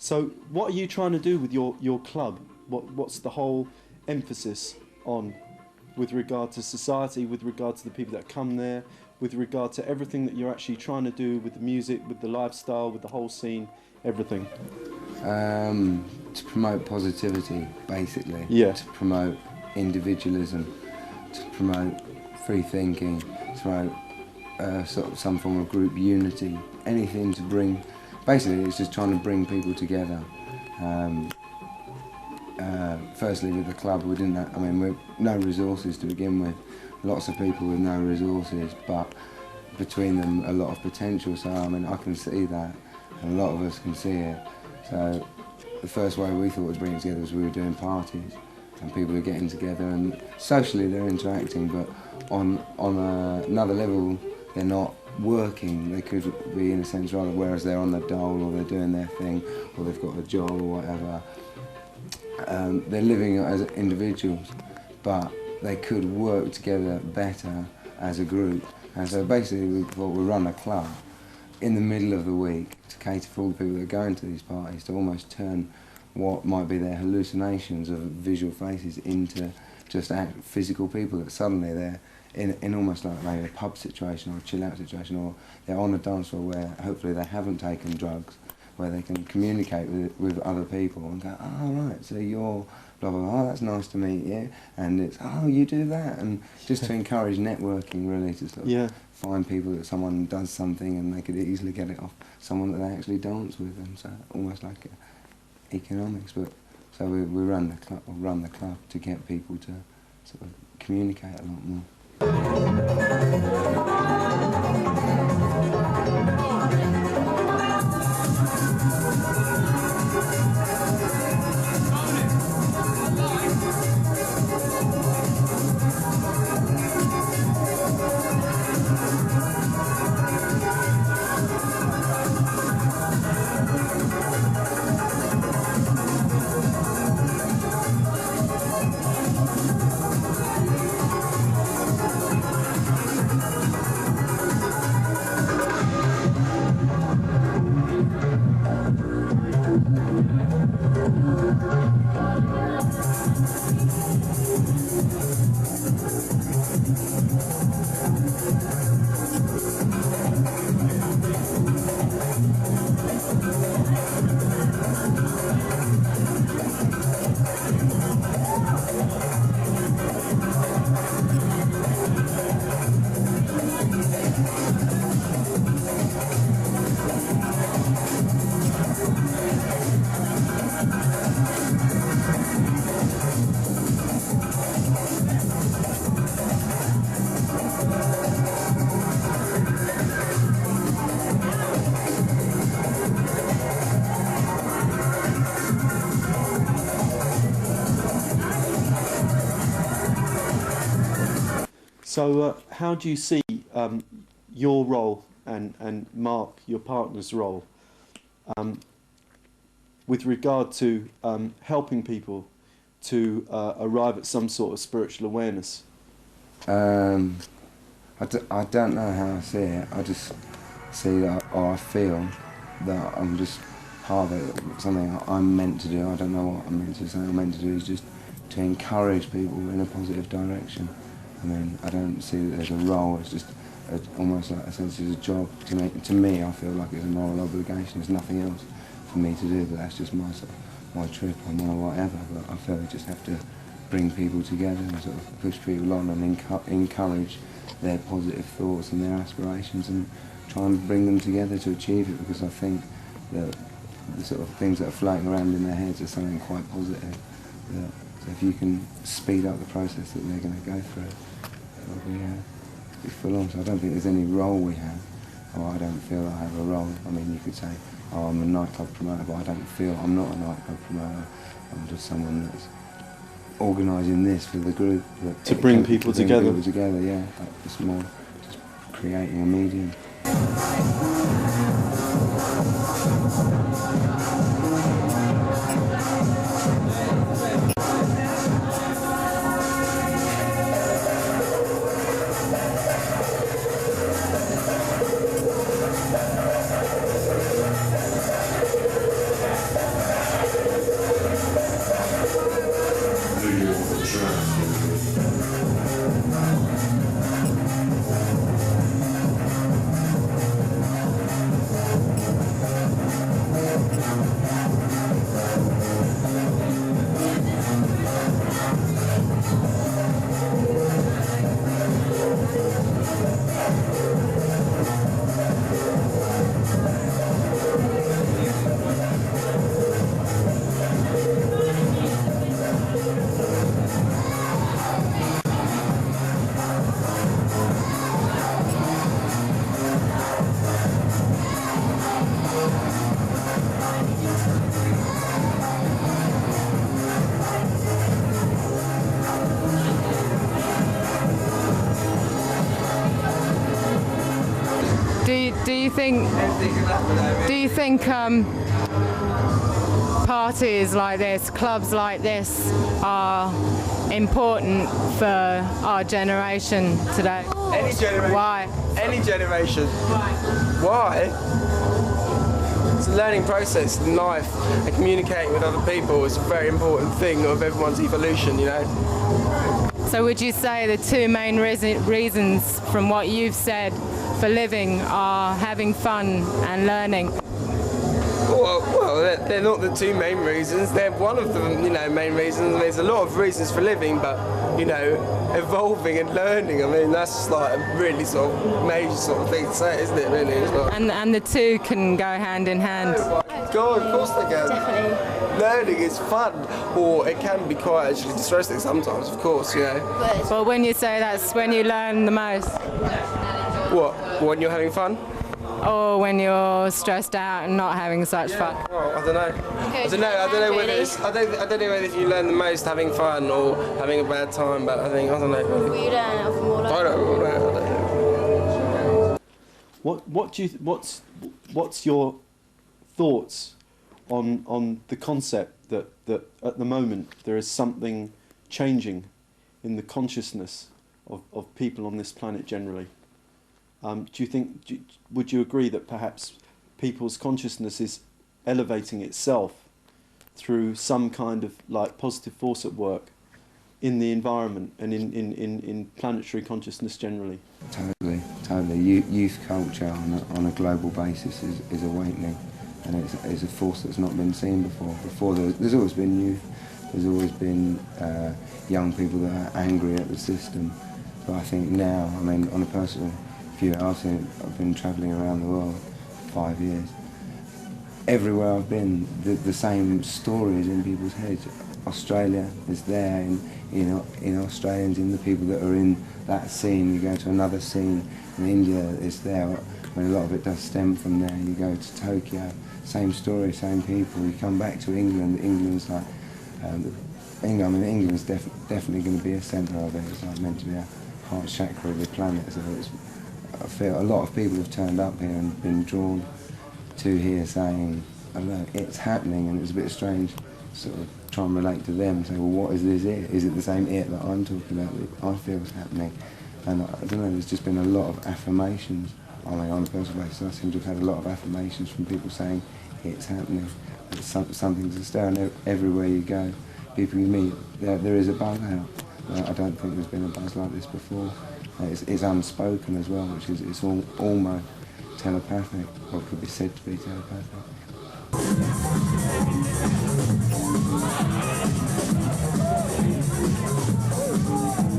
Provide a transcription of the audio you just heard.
So what are you trying to do with your club? What's the whole emphasis on with regard to society, with regard to the people that come there, with regard to everything that you're actually trying to do with the music, with the lifestyle, with the whole scene, everything? To promote positivity, basically. Yeah. To promote individualism, to promote free thinking, to promote sort of some form of group unity, anything to bring. Basically, it's just trying to bring people together. Firstly, with the club, we didn't have, we're no resources to begin with. Lots of people with no resources, but between them, a lot of potential. So, I can see that, and a lot of us can see it. So, the first way we thought to bring it together was we were doing parties, and people are getting together, and socially they're interacting, but on another level, they're not working. They could be, in a sense, rather, whereas they're on the dole or they're doing their thing or they've got a job or whatever. They're living as individuals, but they could work together better as a group. And so basically we thought we'd run a club in the middle of the week to cater for all the people that are going to these parties, to almost turn what might be their hallucinations of visual faces into just physical people, that suddenly they're in almost like maybe a pub situation or a chill out situation, or they're on a dance floor where hopefully they haven't taken drugs, where they can communicate with other people and go, oh right, so you're blah blah blah, oh that's nice to meet you, and it's, oh you do that, and just to encourage networking really, to sort of find people that someone does something and they could easily get it off someone that they actually dance with, and so almost like economics. But so we run the club to get people to sort of communicate a lot more. So how do you see your role and Mark, your partner's role, with regard to helping people to arrive at some sort of spiritual awareness? I don't know how I see it. I just see that, or I feel that I'm just part of it, something I'm meant to do. I don't know what I'm meant to do. Something I'm meant to do is just to encourage people in a positive direction. I don't see that there's a role. It's just almost like a sense of a job. To me, I feel like it's a moral obligation. There's nothing else for me to do, but that's just my sort of, my trip or whatever. But I feel we just have to bring people together and sort of push people on and encourage their positive thoughts and their aspirations, and try and bring them together to achieve it, because I think that the sort of things that are floating around in their heads are something quite positive. So if you can speed up the process that they're going to go through, it'll be full on. So I don't think there's any role we have, or I don't feel I have a role. You could say oh, I'm a nightclub promoter, but I don't feel I'm not a nightclub promoter. I'm just someone that's organising this for the group. To bring people together. People together, yeah. It's more just creating a medium. Do you think parties like this, clubs like this, are important for our generation today? Any generation. Why? Any generation. Why? It's a learning process in life, and communicating with other people is a very important thing of everyone's evolution, you know. So would you say the two main reasons from what you've said for living are having fun and learning? Well, they're not the two main reasons. They're one of the, main reasons. There's a lot of reasons for living, but, evolving and learning, that's like a really sort of major sort of thing to say, isn't it, really? As well? And the two can go hand in hand. Oh my God, of course they can. Definitely. Learning is fun, or it can be quite actually distressing sometimes, of course, Well, when you say that's when you learn the most. What? When you're having fun? Or when you're stressed out and not having such fun? Well, I don't know. I don't know whether it's. I don't know whether you learn the most having fun or having a bad time. But I don't know. Will you learn from all I don't know. What do you what's your thoughts on the concept that at the moment there is something changing in the consciousness of people on this planet generally? Would you agree that perhaps people's consciousness is elevating itself through some kind of like positive force at work in the environment and in planetary consciousness generally? Totally. Youth culture on a global basis is awakening, and it's a force that's not been seen before. There's always been youth, there's always been young people that are angry at the system, but I think now, on a personal view, I've been travelling around the world for 5 years. Everywhere I've been, the same stories in people's heads. Australia is there, in Australians, in the people that are in that scene. You go to another scene, and India is there. A lot of it does stem from there. You go to Tokyo, same story, same people. You come back to England. England's like, England's definitely going to be a centre of it. It's like meant to be a heart chakra of the planet. So I feel a lot of people have turned up here and been drawn to here, saying, I don't know, it's happening, and it's a bit strange sort of try and relate to them, say, well, what is this it? Is it the same it that I'm talking about that I feel is happening? And I don't know, there's just been a lot of affirmations. On a personal basis, I seem to have had a lot of affirmations from people saying it's happening. It's something's astonishing everywhere you go. People you meet, there is a buzz out. I don't think there's been a buzz like this before. It's unspoken as well, which is it's almost telepathic, or could be said to be telepathic.